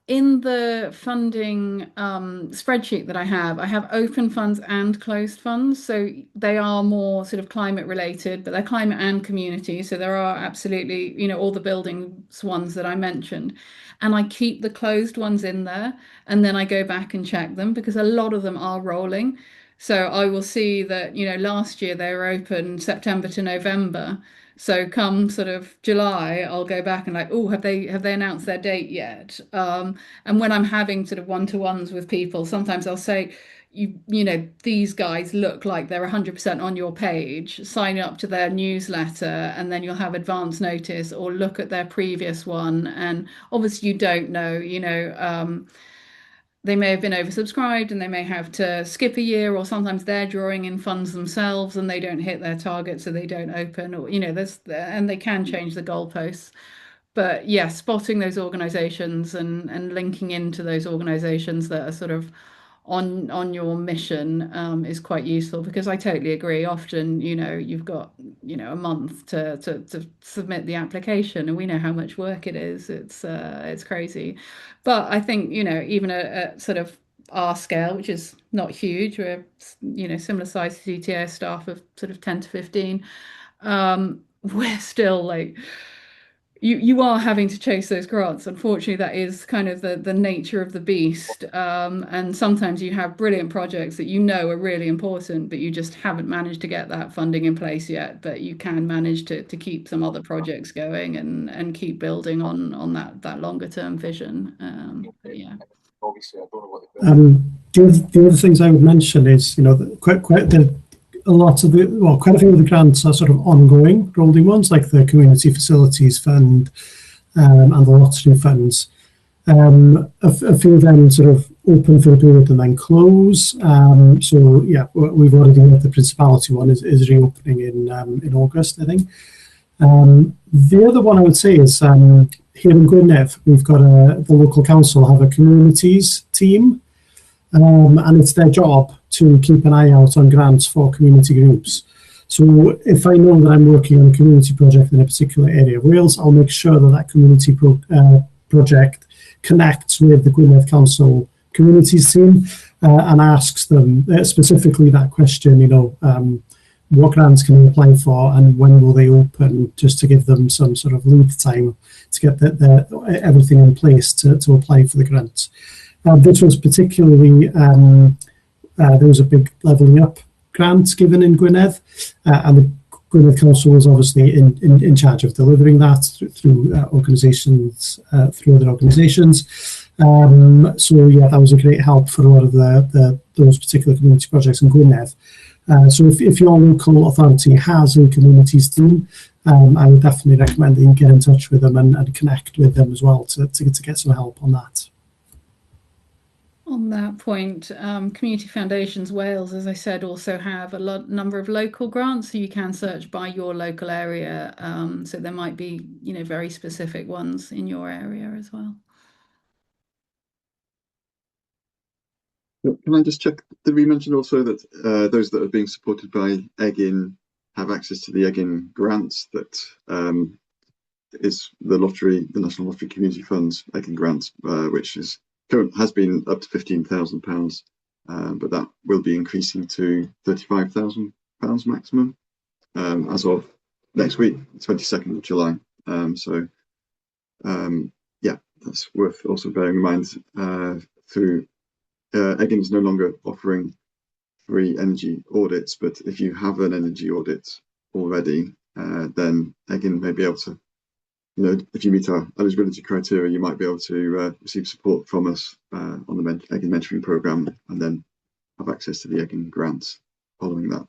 In the funding spreadsheet that I have open funds and closed funds. So they are more sort of climate related, but they're climate and community. So there are absolutely, all the buildings ones that I mentioned. And I keep the closed ones in there, and then I go back and check them because a lot of them are rolling. So I will see that, last year they were open September to November. So come sort of July, I'll go back and like, oh, have they announced their date yet? And when I'm having sort of one-to-ones with people, sometimes I'll say, these guys look like they're 100% on your page. Sign up to their newsletter, and then you'll have advance notice, or look at their previous one. And obviously, you don't know, they may have been oversubscribed and they may have to skip a year, or sometimes they're drawing in funds themselves and they don't hit their target, so they don't open, or and they can change the goalposts. But yeah, spotting those organizations and linking into those organizations that are sort of on your mission is quite useful, because I totally agree. Often, you've got, a month to submit the application, and we know how much work it is. It's crazy. But I think, even at sort of our scale, which is not huge, we're, similar size to DTA staff of sort of 10 to 15, we're still like, you are having to chase those grants. Unfortunately, that is kind of the nature of the beast. And sometimes you have brilliant projects that are really important, but you just haven't managed to get that funding in place yet. But you can manage to keep some other projects going and keep building on that longer term vision. Yeah. The other things I would mention is, quite a few of the grants are sort of ongoing, rolling ones, like the Community Facilities Fund and the lottery funds. A few of them sort of open for a period and then close. So yeah, we've already got the Principality one is reopening in August, I think. The other one I would say is here in Gwynedd, we've got the local council have a communities team, and it's their job to keep an eye out on grants for community groups. So if I know that I'm working on a community project in a particular area of Wales, I'll make sure that community project connects with the Gwynedd Council communities team and asks them specifically that question, what grants can they apply for and when will they open, just to give them some sort of lead time to get everything in place to apply for the grants. This was particularly, there was a big levelling up grant given in Gwynedd, and the Gwynedd Council was obviously in charge of delivering that through organisations, through other organisations. So yeah, that was a great help for a lot of those particular community projects in Gwynedd. So if your local authority has a communities team, I would definitely recommend that you get in touch with them and connect with them as well to get some help on that. On that point, Community Foundations Wales, as I said, also have a number of local grants, so you can search by your local area. So there might be, very specific ones in your area as well. Can I just check? Did we mention also that those that are being supported by Egin have access to the Egin grants? That is the National Lottery Community Funds Egin grants, which has been up to £15,000, but that will be increasing to £35,000 maximum as of next week, 22nd of July. Yeah, that's worth also bearing in mind. Through Egin is no longer offering free energy audits, but if you have an energy audit already, then Egin may be able to, if you meet our eligibility criteria, you might be able to receive support from us on the Egin mentoring programme, and then have access to the Egin grants following that.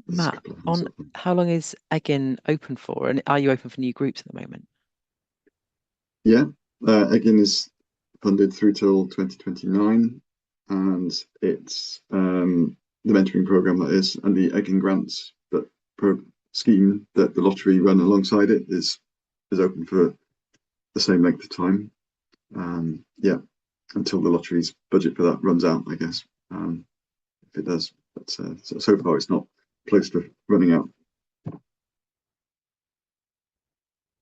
Matt, on how long is Egin open for, and are you open for new groups at the moment? Yeah, Egin is funded through till 2029, and it's the mentoring programme that is, and the Egin grants scheme that the lottery run alongside it is open for the same length of time. Yeah, until the lottery's budget for that runs out, I guess, if it does. But so far it's not close to running out.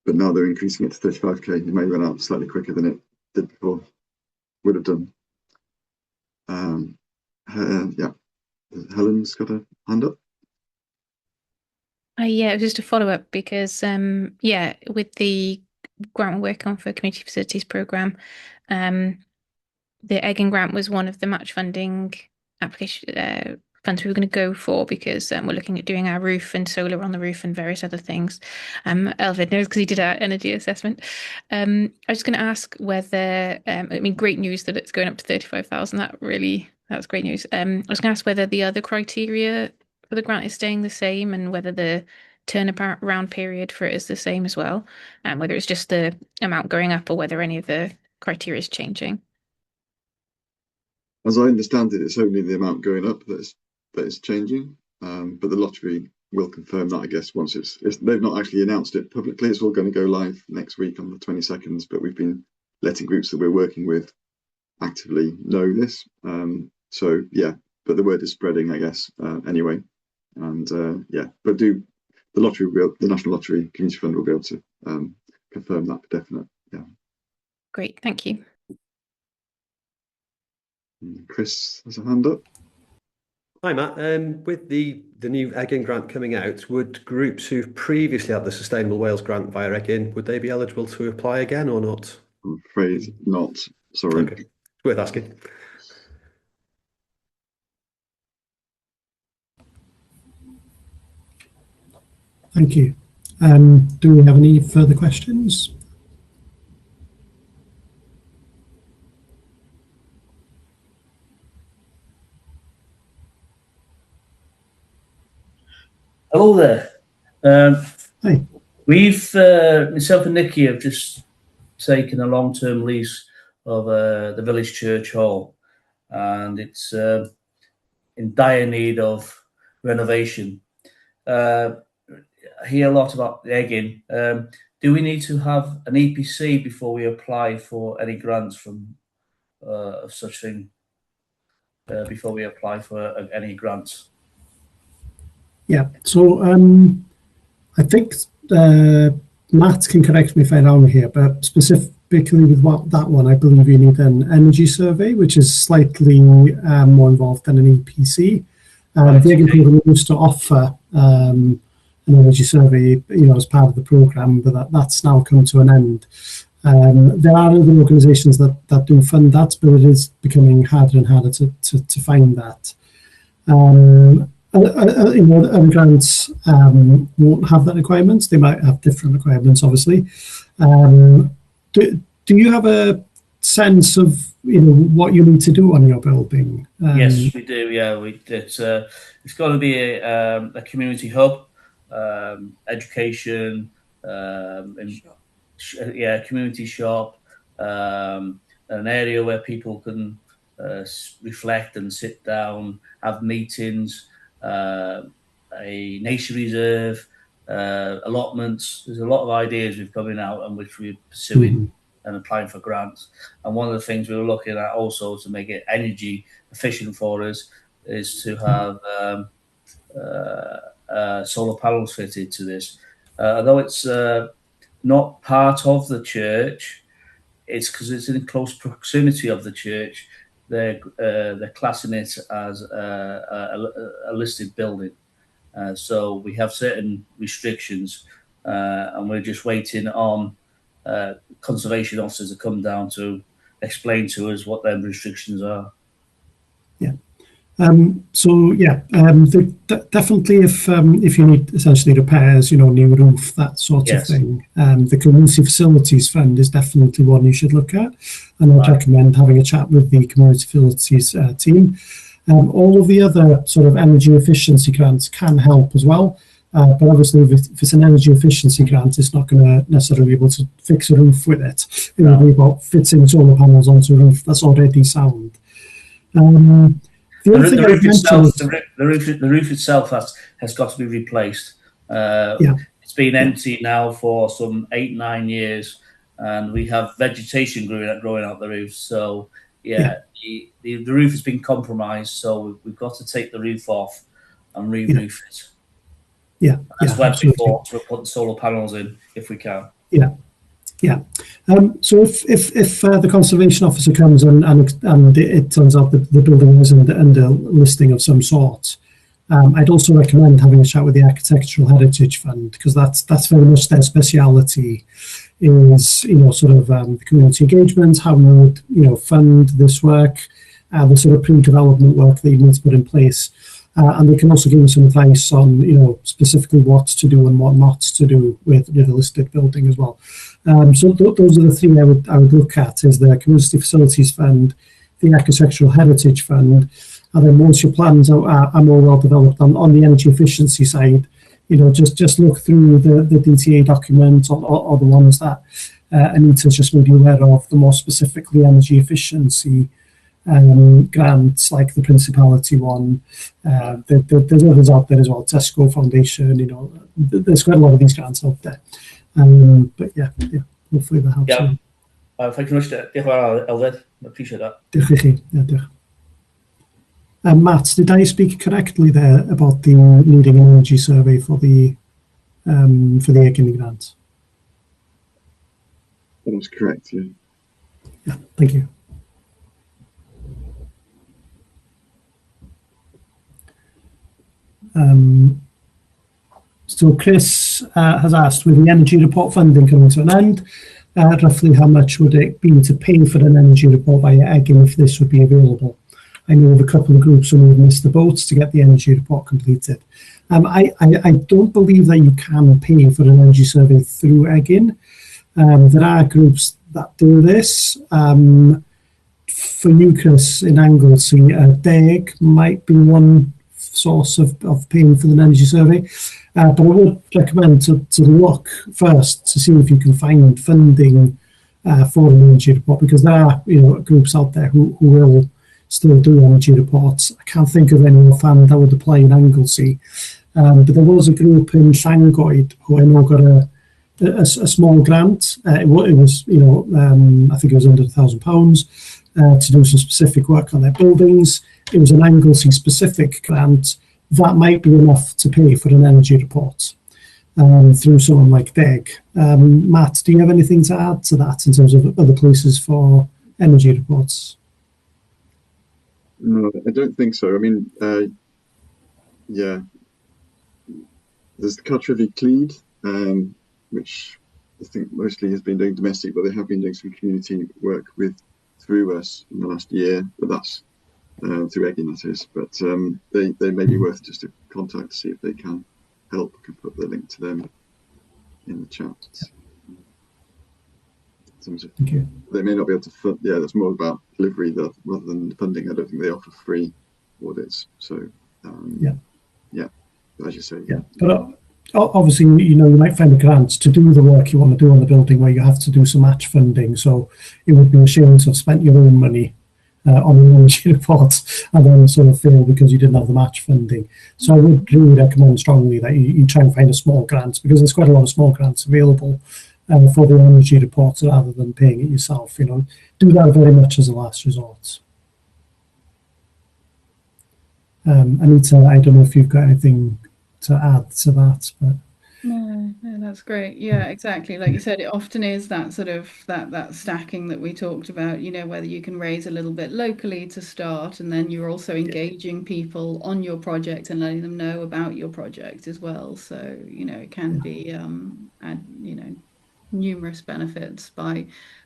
But now they're increasing it to 35k. It may run out slightly quicker than it did before. Would have done. Yeah, Helen's got a hand up. Yeah, it was just a follow-up because yeah, with the grant we're working on for Community Facilities Programme, the Egin grant was one of the match funding application funds we were going to go for, because we're looking at doing our roof and solar on the roof and various other things. Elvid knows because he did our energy assessment. I was going to ask whether, I mean, great news that it's going up to 35,000. That's great news. I was going to ask whether the other criteria for the grant is staying the same, and whether the turnaround period for it is the same as well, and whether it's just the amount going up or whether any of the criteria is changing. As I understand it, it's only the amount going up that is changing, but the lottery will confirm that, I guess, once it's they've not actually announced it publicly. It's all going to go live next week on the 22nd, but we've been letting groups that we're working with actively know this. So yeah, but the word is spreading, I guess, anyway. And yeah, but the National Lottery Community Fund will be able to confirm that for definite. Yeah. Great, thank you. Chris has a hand up. Hi Matt, with the new Egin grant coming out, would groups who've previously had the Sustainable Wales grant via Egin, would they be eligible to apply again or not? I'm afraid not, sorry. Okay, worth asking. Thank you. Do we have any further questions? Hello there. Hi. We've, myself and Nikki have just taken a long-term lease of the village church hall, and it's in dire need of renovation. I hear a lot about the Egin. Do we need to have an EPC before we apply for any grants from such thing? Before we apply for any grants? Yeah, so I think Matt can correct me if I'm wrong here, but specifically with that one, I believe you need an energy survey, which is slightly more involved than an EPC. The Egin program used to offer an energy survey, as part of the program, but that's now come to an end. There are other organisations that do fund that, but it is becoming harder and harder to find that. Other grants won't have that requirement. They might have different requirements, obviously. Do you have a sense of what you need to do on your building? Yes, we do. Yeah, it's got to be a community hub, education, community shop, an area where people can reflect and sit down, have meetings. A nature reserve, allotments. There's a lot of ideas we've coming out and which we're pursuing and applying for grants. And one of the things we were looking at also to make it energy efficient for us is to have solar panels fitted to this. Although it's not part of the church, it's because it's in close proximity of the church. They're classing it as a listed building. So we have certain restrictions, and we're just waiting on conservation officers to come down to explain to us what them restrictions are. Yeah. Definitely if you need essentially repairs, new roof, that sort of thing, the Community Facilities Fund is definitely one you should look at, and I'd recommend having a chat with the Community Facilities team. All of the other sort of energy efficiency grants can help as well, but obviously if it's an energy efficiency grant, it's not going to necessarily be able to fix a roof with it. It will be about fitting solar panels onto a roof that's already sound. The roof itself has got to be replaced. It's been empty now for some 8-9 years, and we have vegetation growing out the roof. So the roof has been compromised. So we've got to take the roof off and re-roof it. That's why before we're putting solar panels in if we can. So if the conservation officer comes and it turns out that the building is under listing of some sort, I'd also recommend having a chat with the Architectural Heritage Fund, because that's very much their speciality. is, sort of the community engagement, how we would, fund this work, the sort of pre-development work that you need to put in place. And they can also give you some advice on, specifically what to do and what not to do with a listed building as well. So those are the three I would look at: is the Community Facilities Fund, the Architectural Heritage Fund, and then once your plans are more well developed on the energy efficiency side, just look through the DTA document or the ones that Anita's just made you aware of, the more specifically energy efficiency grants, like the Principality one. There's others out there as well, Tesco Foundation, there's quite a lot of these grants out there. But yeah, hopefully that helps. Yeah. Thank you very much. Diolch yn fawr, Elfed. I appreciate that. Diolch I chi. Yeah, diolch. Matt, did I speak correctly there about the needing an energy survey for the Egin grant? That was correct, yeah. Yeah, thank you. So Chris has asked, with the energy report funding coming to an end, roughly how much would it be to pay for an energy report via Egin if this would be available? I know of a couple of groups who have missed the boat to get the energy report completed. I don't believe that you can pay for an energy survey through Egin. There are groups that do this. For you, Chris, in Anglesey, DEG might be one source of paying for the energy survey. But I would recommend to look first to see if you can find funding for an energy report, because there are groups out there who will still do energy reports. I can't think of any offhand that would apply in Anglesey. But there was a group in Llangoed who I know got a small grant. It was, I think it was under £1,000 to do some specific work on their buildings. It was an Anglesey specific grant. That might be enough to pay for an energy report through someone like DEG. Matt, do you have anything to add to that in terms of other places for energy reports? No, I don't think so. I mean, yeah, there's the Cartwright Cleed, which I think mostly has been doing domestic, but they have been doing some community work through us in the last year, but that's through Egin, that is. But they may be worth just a contact to see if they can help. I can put the link to them in the chat. Thank you. They may not be able to fund. Yeah, that's more about delivery rather than funding. I don't think they offer free audits. So yeah, as you say. Yeah, but obviously, you might find a grant to do the work you want to do on the building where you have to do some match funding. So it would be a shame to have spent your own money on an energy report and then sort of fail because you didn't have the match funding. So I would really recommend strongly that you try and find a small grant, because there's quite a lot of small grants available for the energy report rather than paying it yourself. Do that very much as a last resort. Anita, I don't know if you've got anything to add to that, but no, that's great. Yeah, exactly. Like you said, it often is that sort of that stacking that we talked about, whether you can raise a little bit locally to start, and then you're also engaging people on your project and letting them know about your project as well. So, it can be, numerous benefits by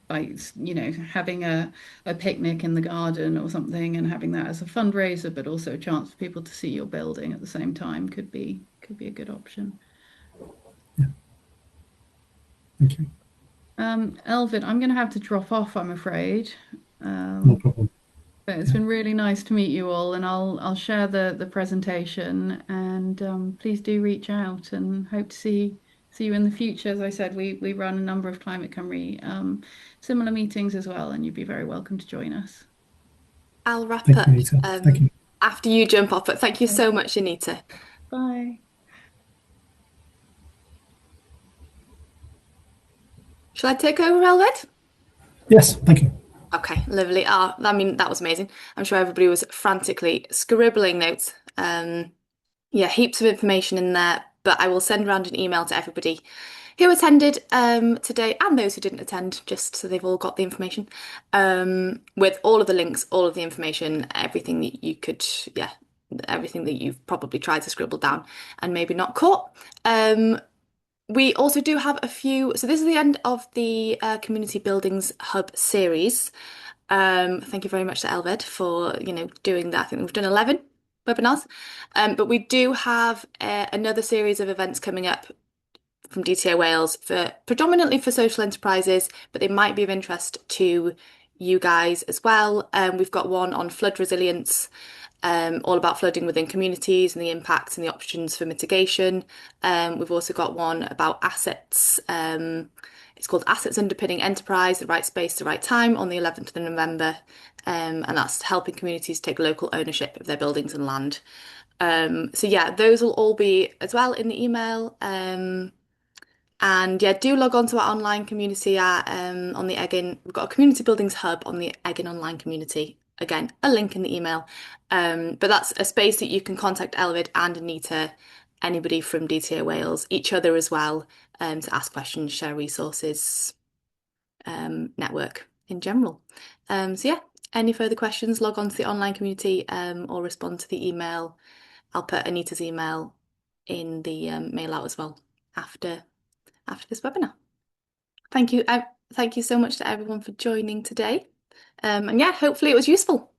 having a picnic in the garden or something and having that as a fundraiser, but also a chance for people to see your building at the same time could be a good option. Yeah. Thank you. Elvid, I'm going to have to drop off, I'm afraid. No problem. But it's been really nice to meet you all, and I'll share the presentation, and please do reach out, and hope to see you in the future. As I said, we run a number of Climate Cymru similar meetings as well, and you'd be very welcome to join us. I'll wrap up Thank you. After you jump off, but thank you so much, Anita. Bye. Shall I take over, Elvid? Yes, thank you. Okay, lovely. That was amazing. I'm sure everybody was frantically scribbling notes. Yeah, heaps of information in there, but I will send around an email to everybody who attended today and those who didn't attend, just so they've all got the information, with all of the links, all of the information, everything that you could, everything that you've probably tried to scribble down and maybe not caught. We also do have a few. So this is the end of the Community Buildings Hub series. Thank you very much to Elved for doing that. I think we've done 11 webinars, but we do have another series of events coming up from DTA Wales for predominantly for social enterprises, but they might be of interest to you guys as well. We've got one on flood resilience, all about flooding within communities and the impacts and the options for mitigation. We've also got one about assets. It's called Assets Underpinning Enterprise, the right space, the right time, on the 11th of November. And that's helping communities take local ownership of their buildings and land. So yeah, those will all be as well in the email. And yeah, do log on to our online community on the Egin. We've got a community buildings hub on the Egin online community. Again, a link in the email. But that's a space that you can contact Elvid and Anita, anybody from DTA Wales, each other as well, to ask questions, share resources, network in general. So yeah, any further questions, log on to the online community or respond to the email. I'll put Anita's email in the mail out as well after this webinar. Thank you so much to everyone for joining today. And yeah, hopefully it was useful.